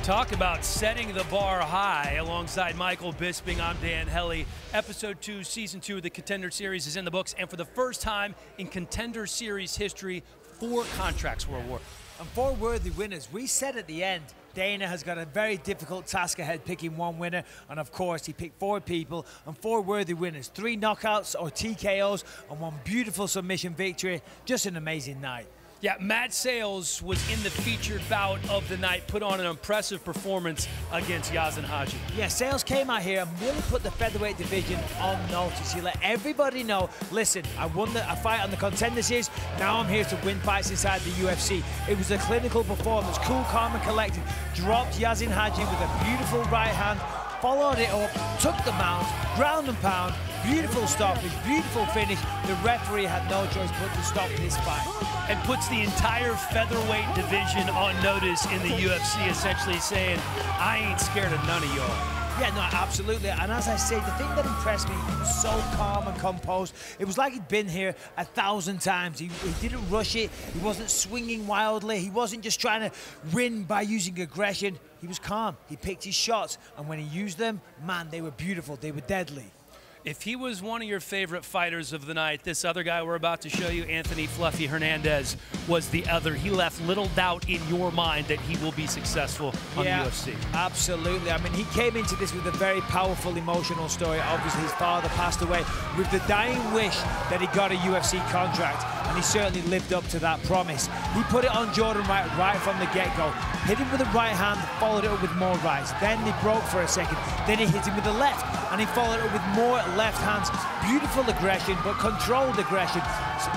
Talk about setting the bar high. Alongside Michael Bisping, I'm Dan Hellie. Episode 2, Season 2 of the Contender Series is in the books, and for the first time in Contender Series history, 4 contracts were awarded. And 4 worthy winners. We said at the end, Dana has got a very difficult task ahead picking 1 winner, and of course he picked 4 people and 4 worthy winners. 3 knockouts or TKOs and 1 beautiful submission victory. Just an amazing night. Yeah, Matt Sales was in the featured bout of the night, put on an impressive performance against Yazan Haji. Yeah, Sales came out here and really put the featherweight division on notice. He let everybody know, listen, I won a fight on the Contender Series, now I'm here to win fights inside the UFC. It was a clinical performance, cool, calm and collected. Dropped Yazan Haji with a beautiful right hand, followed it up, took the mount, ground and pound, beautiful stoppage, beautiful finish. The referee had no choice but to stop this fight. And puts the entire featherweight division on notice in the UFC, essentially saying, I ain't scared of none of y'all. Yeah, no, absolutely. And as I say, the thing that impressed me, he was so calm and composed. It was like he'd been here 1,000 times. He didn't rush it. He wasn't swinging wildly. He wasn't just trying to win by using aggression. He was calm. He picked his shots. And when he used them, man, they were beautiful. They were deadly. If he was one of your favorite fighters of the night, this other guy we're about to show you, Anthony Fluffy Hernandez, was the other. He left little doubt in your mind that he will be successful on the UFC. Absolutely. I mean, he came into this with a very powerful, emotional story. Obviously, his father passed away with the dying wish that he got a UFC contract, and he certainly lived up to that promise. He put it on Jordan right from the get-go. Hit him with the right hand, followed it up with more rights. Then he broke for a second. Then he hit him with the left, and he followed it up with more left hands. Beautiful aggression, but controlled aggression.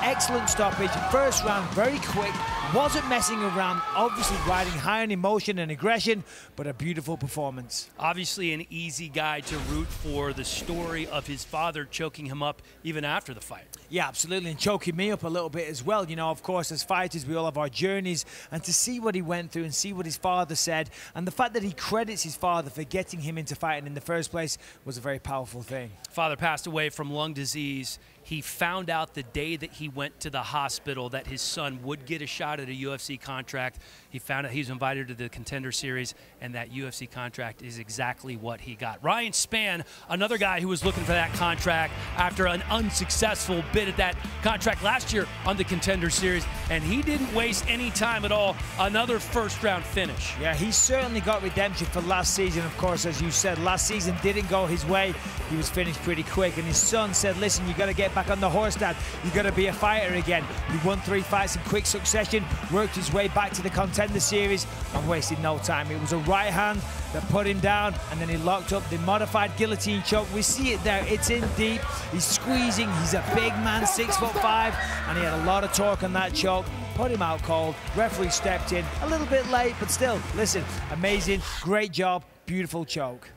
Excellent stoppage. First round, very quick. Wasn't messing around. Obviously riding high on emotion and aggression, but a beautiful performance. Obviously an easy guy to root for. The story of his father choking him up even after the fight. Yeah, absolutely, and choking me up a little bit as well. You know, of course, as fighters, we all have our journeys, and to see what he went through and see what his father said, and the fact that he credits his father for getting him into fighting in the first place was a very powerful thing. Father passed away from lung disease. He found out the day that he went to the hospital that his son would get a shot at a UFC contract. He found out he was invited to the Contender Series, and that UFC contract is exactly what he got. Ryan Spann, another guy who was looking for that contract after an unsuccessful bid at that contract last year on the Contender Series, and he didn't waste any time at all. Another first-round finish. Yeah, he certainly got redemption for last season. Of course, as you said, last season didn't go his way. He was finished pretty quick, and his son said, listen, you got to get back on the horse, Dad. You got to be a fighter again. He won 3 fights in quick succession, worked his way back to the Contender Series, and wasted no time. It was a right hand that put him down, and then he locked up the modified guillotine choke. We see it there. It's in deep. He's squeezing. He's a big man, 6'5", and he had a lot of torque on that choke. Put him out cold. Referee stepped in a little bit late, but still, listen, amazing, great job, beautiful choke.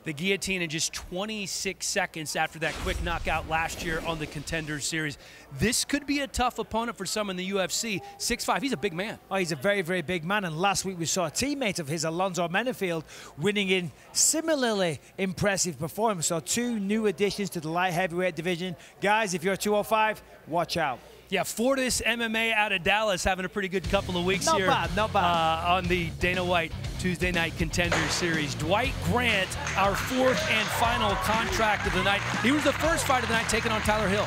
The guillotine in just 26 seconds after that quick knockout last year on the Contender Series. This could be a tough opponent for some in the UFC. 6'5", he's a big man. Oh, he's a very, very big man. And last week we saw a teammate of his, Alonzo Menafield, winning in similarly impressive performance. So 2 new additions to the light heavyweight division. Guys, if you're 205, watch out. Yeah, Fortis MMA out of Dallas having a pretty good couple of weeks here. Not bad. On the Dana White Tuesday Night Contender Series. Dwight Grant, our 4th and final contract of the night. He was the first fight of the night taking on Tyler Hill.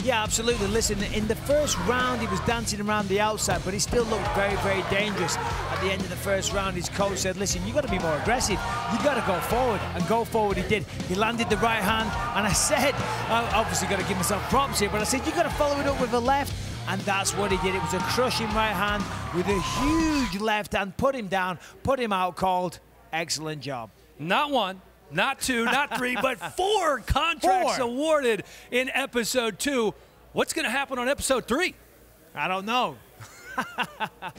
Yeah, absolutely. Listen, in the first round, he was dancing around the outside, but he still looked very, very dangerous. At the end of the first round, his coach said, listen, you got to be more aggressive. You got to go forward, and go forward he did. He landed the right hand, and I said, obviously got to give myself props here, but I said, you got to follow it up with a left, and that's what he did. It was a crushing right hand with a huge left hand, put him down, put him out cold. Excellent job. Not 1. Not 2, not 3, but 4 contracts awarded in episode 2. What's going to happen on episode 3? I don't know.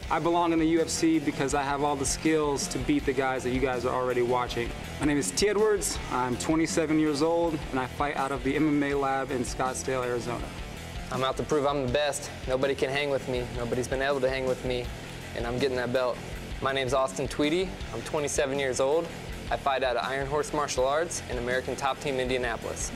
I belong in the UFC because I have all the skills to beat the guys that you guys are already watching. My name is T. Edwards. I'm 27 years old, and I fight out of the MMA lab in Scottsdale, Arizona. I'm out to prove I'm the best. Nobody can hang with me. Nobody's been able to hang with me, and I'm getting that belt. My name's Austin Tweedy. I'm 27 years old. I fight out of Iron Horse Martial Arts in American Top Team Indianapolis.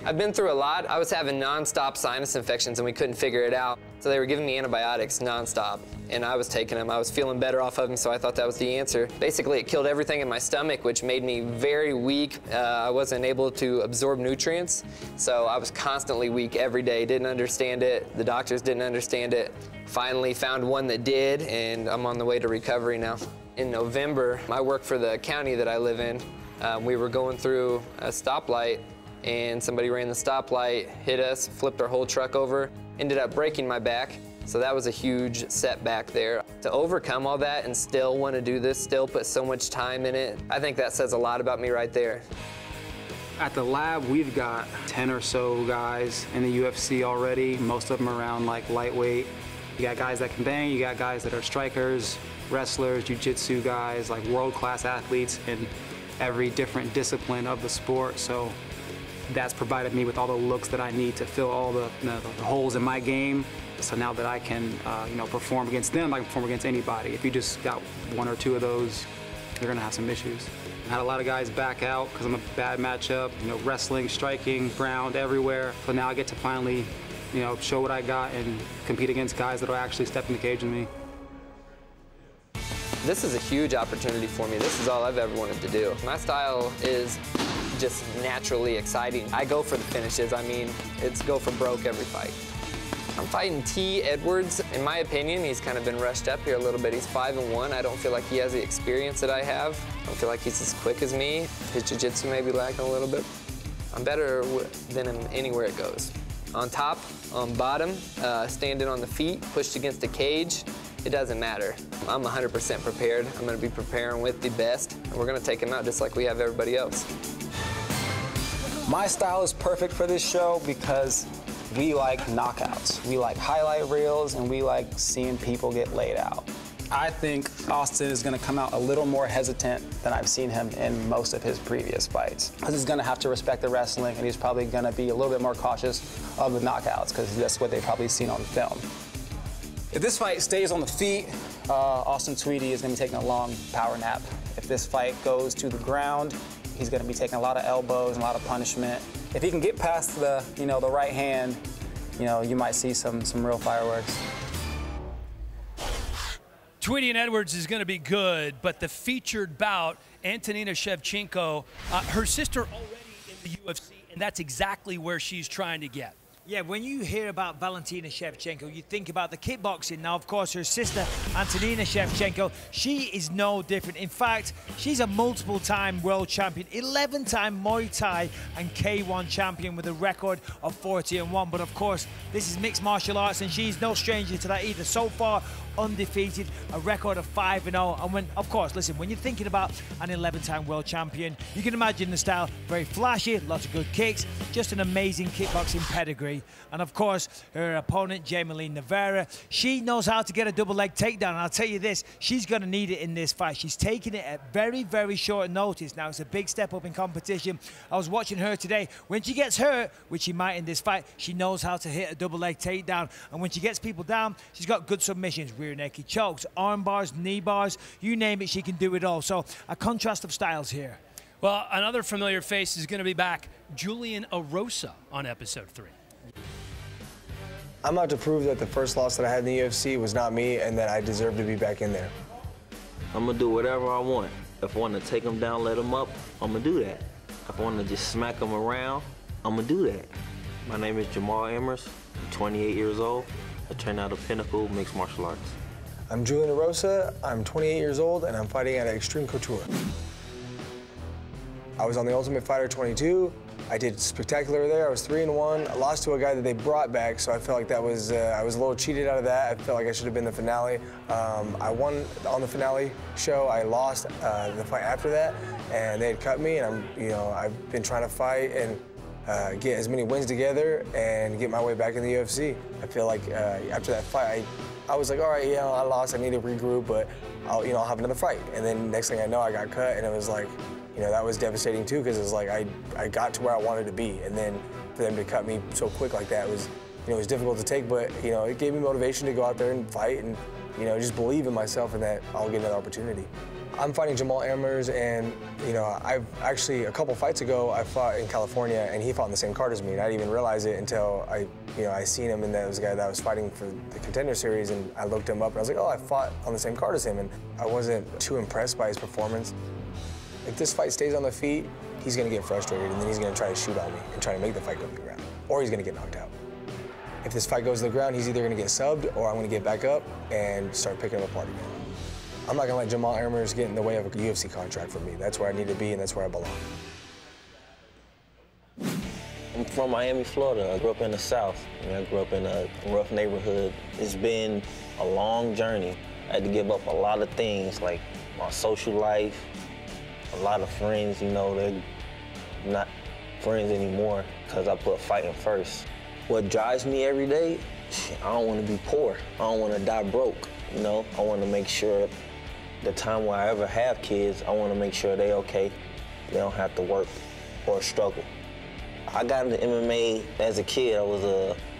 I've been through a lot. I was having non-stop sinus infections and we couldn't figure it out. So they were giving me antibiotics non-stop. and I was taking them. I was feeling better off of them, so I thought that was the answer. Basically, it killed everything in my stomach, which made me very weak. I wasn't able to absorb nutrients, so I was constantly weak every day. Didn't understand it. The doctors didn't understand it. Finally found one that did, and I'm on the way to recovery now. In November, I work for the county that I live in. We were going through a stoplight, and somebody ran the stoplight, hit us, flipped our whole truck over, ended up breaking my back. So that was a huge setback there. To overcome all that and still want to do this, still put so much time in it, I think that says a lot about me right there. At the lab, we've got 10 or so guys in the UFC already, most of them around like lightweight. You got guys that can bang, you got guys that are strikers, wrestlers, jiu-jitsu guys, like world-class athletes in every different discipline of the sport. So that's provided me with all the looks that I need to fill all the holes in my game. So now that I can, perform against them, I can perform against anybody. If you just got one or two of those, you're gonna have some issues. I had a lot of guys back out because I'm a bad matchup, wrestling, striking, ground, everywhere. So now I get to finally, show what I got and compete against guys that will actually step in the cage with me. This is a huge opportunity for me. This is all I've ever wanted to do. My style is just naturally exciting. I go for the finishes. I mean, it's go for broke every fight. I'm fighting T. Edwards. In my opinion, he's kind of been rushed up here a little bit. He's 5-1. I don't feel like he has the experience that I have. I don't feel like he's as quick as me. His jiu-jitsu may be lacking a little bit. I'm better than him anywhere it goes. On top, on bottom, standing on the feet, pushed against a cage, it doesn't matter. I'm 100% prepared. I'm gonna be preparing with the best, and we're gonna take him out just like we have everybody else. My style is perfect for this show because we like knockouts. We like highlight reels, and we like seeing people get laid out. I think Austin is going to come out a little more hesitant than I've seen him in most of his previous fights. Because he's going to have to respect the wrestling, and he's probably going to be a little bit more cautious of the knockouts, because that's what they've probably seen on film. If this fight stays on the feet, Austin Tweedy is going to be taking a long power nap. If this fight goes to the ground, he's going to be taking a lot of elbows and a lot of punishment. If he can get past the, the right hand, you might see some real fireworks. Tweedy and Edwards is going to be good, but the featured bout, Antonina Shevchenko, her sister already in the UFC, and that's exactly where she's trying to get. Yeah, when you hear about Valentina Shevchenko, you think about the kickboxing. Now, of course, her sister, Antonina Shevchenko, she is no different. In fact, she's a multiple-time world champion, 11-time Muay Thai and K1 champion with a record of 40-1. But, of course, this is mixed martial arts, and she's no stranger to that either. So far, undefeated, a record of 5-0. And when, of course, listen, when you're thinking about an 11-time world champion, you can imagine the style, very flashy, lots of good kicks, just an amazing kickboxing pedigree. And of course, her opponent, Jamal Navarra, she knows how to get a double leg takedown. And I'll tell you this, she's going to need it in this fight. She's taking it at very, very short notice. Now, it's a big step up in competition. I was watching her today. When she gets hurt, which she might in this fight, she knows how to hit a double leg takedown. And when she gets people down, she's got good submissions, rear naked chokes, arm bars, knee bars, you name it, she can do it all. So a contrast of styles here. Well, another familiar face is going to be back, Julianna Rosa on episode 3. I'm out to prove that the first loss that I had in the UFC was not me and that I deserve to be back in there. I'm gonna do whatever I want. If I want to take them down, let them up, I'm gonna do that. If I want to just smack them around, I'm gonna do that. My name is Jamal I'm 28 years old. I train out of Pinnacle Mixed Martial Arts. I'm Julianna Rosa, I'm 28 years old, and I'm fighting at Extreme Couture. I was on the Ultimate Fighter 22. I did spectacular there. I was 3-1. I lost to a guy that they brought back, so I felt like that was I was a little cheated out of that. I felt like I should have been the finale. I won on the finale show. I lost the fight after that, and they had cut me. And I've been trying to fight and get as many wins together and get my way back in the UFC. I feel like after that fight, I was like, all right, I lost. I need to regroup, but I'll have another fight. And then next thing I know, I got cut, and it was like, that was devastating too, because it was like I got to where I wanted to be, and then for them to cut me so quick like that was, it was difficult to take, but it gave me motivation to go out there and fight, and just believe in myself and that I'll get another opportunity. I'm fighting Jamal Amers, and you know, I've actually a couple fights ago I fought in California, and he fought in the same card as me, and I didn't even realize it until I seen him, and that was a guy that was fighting for the Contender series, and I looked him up, and I was like, oh, I fought on the same card as him, and I wasn't too impressed by his performance. If this fight stays on the feet, he's gonna get frustrated, and then he's gonna try to shoot on me and try to make the fight go to the ground, or he's gonna get knocked out. If this fight goes to the ground, he's either gonna get subbed, or I'm gonna get back up and start picking him apart again. I'm not gonna let Jamal Amers get in the way of a UFC contract for me. That's where I need to be, and that's where I belong. I'm from Miami, Florida. I grew up in the South. I grew up in a rough neighborhood. It's been a long journey. I had to give up a lot of things, like my social life, a lot of friends, you know, they're not friends anymore because I put fighting first. What drives me every day, I don't want to be poor. I don't want to die broke, you know? I want to make sure the time when I ever have kids, I want to make sure they're okay. They don't have to work or struggle. I got into MMA as a kid.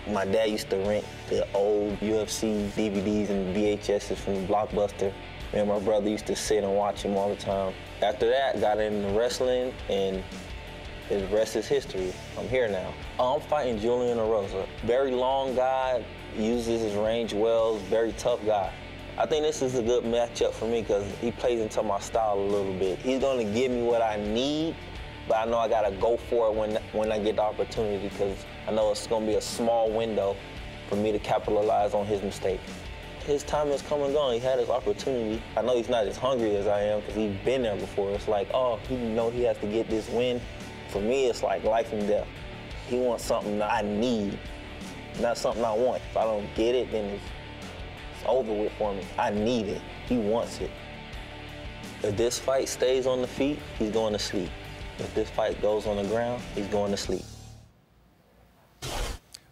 My dad used to rent the old UFC DVDs and VHSs from Blockbuster. Me and my brother used to sit and watch them all the time. After that, got into wrestling, and the rest is history. I'm here now. I'm fighting Julianna Rosa. Very long guy, uses his range well, very tough guy. I think this is a good matchup for me because he plays into my style a little bit. He's going to give me what I need, but I know I got to go for it when I get the opportunity because I know it's going to be a small window for me to capitalize on his mistake. His time has come and gone. He had his opportunity. I know he's not as hungry as I am because he's been there before. It's like, oh, he know he has to get this win. For me, it's like life and death. He wants something that I need, not something I want. If I don't get it, then it's over with for me. I need it. He wants it. If this fight stays on the feet, he's going to sleep. If this fight goes on the ground, he's going to sleep.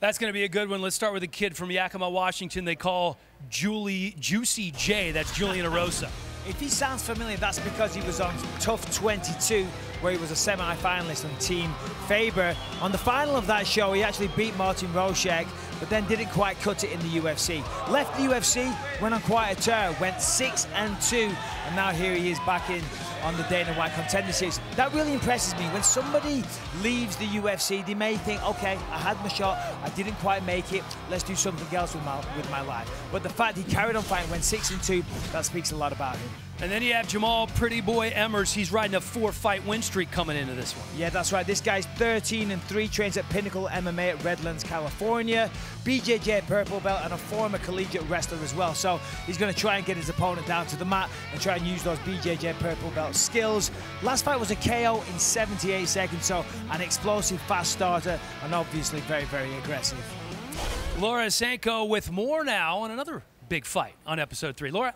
That's going to be a good one. Let's start with a kid from Yakima, Washington. They call Juicy J. That's Julianna Rosa. If he sounds familiar, that's because he was on Tough 22, where he was a semi-finalist on Team Faber. On the final of that show, he actually beat Martin Roshek, but then didn't quite cut it in the UFC. Left the UFC, went on quite a tear, went 6-2, and now here he is back in on the Dana White Contender Series. That really impresses me. When somebody leaves the UFC, they may think, okay, I had my shot, I didn't quite make it, let's do something else with my life. But the fact he carried on fighting, went 6-2, that speaks a lot about him. And then you have Jamal Prettyboy Emers. He's riding a 4-fight win streak coming into this one. Yeah, that's right. This guy's 13-3, trains at Pinnacle MMA at Redlands, California. BJJ purple belt and a former collegiate wrestler as well. So he's going to try and get his opponent down to the mat and try and use those BJJ purple belt skills. Last fight was a KO in 78 seconds, so an explosive fast starter and obviously very, very aggressive. Laura Sanko with more now on another big fight on episode 3. Laura?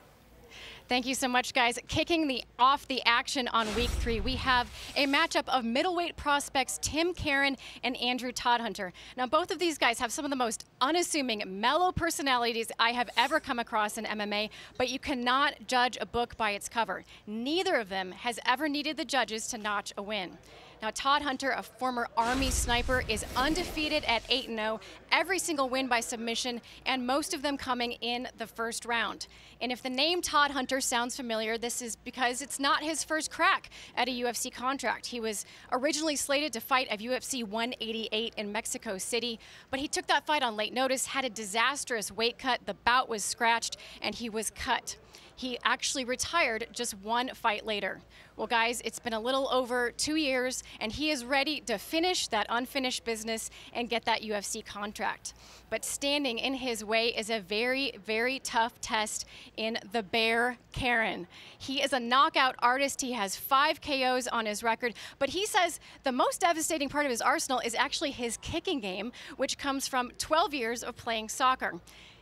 Thank you so much, guys. Kicking off the action on week 3, we have a matchup of middleweight prospects Tim Karen and Andrew Todd Hunter. Now, both of these guys have some of the most unassuming, mellow personalities I have ever come across in MMA, but you cannot judge a book by its cover. Neither of them has ever needed the judges to notch a win. Now, Todd Hunter, a former Army sniper, is undefeated at 8-0, every single win by submission, and most of them coming in the first round. And if the name Todd Hunter sounds familiar, this is because it's not his first crack at a UFC contract. He was originally slated to fight at UFC 188 in Mexico City, but he took that fight on late notice, had a disastrous weight cut, the bout was scratched, and he was cut. He actually retired just one fight later. Well, guys, it's been a little over 2 years, and he is ready to finish that unfinished business and get that UFC contract. But standing in his way is a very, very tough test in the Bear Karen. He is a knockout artist. He has 5 KOs on his record, but he says the most devastating part of his arsenal is actually his kicking game, which comes from 12 years of playing soccer.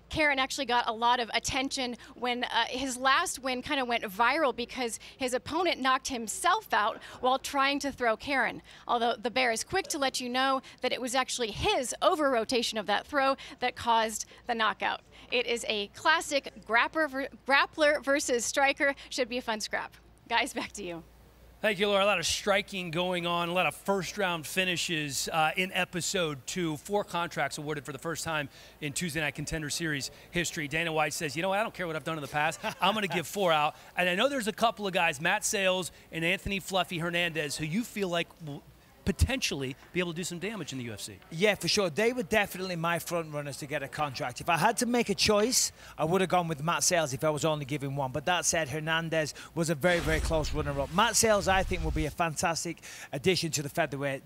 Karen actually got a lot of attention when his last win kind of went viral because his opponent knocked himself out while trying to throw Karen. Although the Bear is quick to let you know that it was actually his over-rotation of that throw that caused the knockout. It is a classic grappler versus striker. Should be a fun scrap. Guys, back to you. Thank you, Laura. A lot of striking going on, a lot of first-round finishes in Episode 2. 4 contracts awarded for the first time in Tuesday Night Contender Series history. Dana White says, you know what, I don't care what I've done in the past. I'm going to give 4 out. And I know there's a couple of guys, Matt Sales and Anthony Fluffy Hernandez, who you feel like will potentially be able to do some damage in the UFC. Yeah, for sure. They were definitely my front runners to get a contract. If I had to make a choice, I would have gone with Matt Sales if I was only giving one. But that said, Hernandez was a very, very close runner-up. Matt Sales, I think, will be a fantastic addition to the featherweight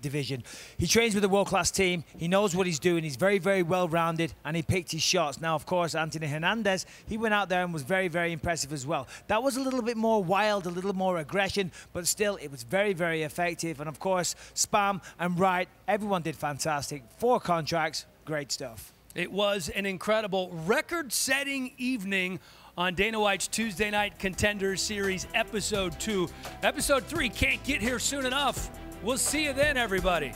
division. He trains with a world-class team. He knows what he's doing. He's very, very well-rounded, and he picked his shots. Now, of course, Anthony Hernandez, he went out there and was very, very impressive as well. That was a little bit more wild, a little more aggression, but still, it was very, very effective. And, of course, Spam and Wright, everyone did fantastic. 4 contracts, great stuff. It was an incredible record-setting evening on Dana White's Tuesday Night Contender Series Episode 2. Episode 3 can't get here soon enough. We'll see you then, everybody.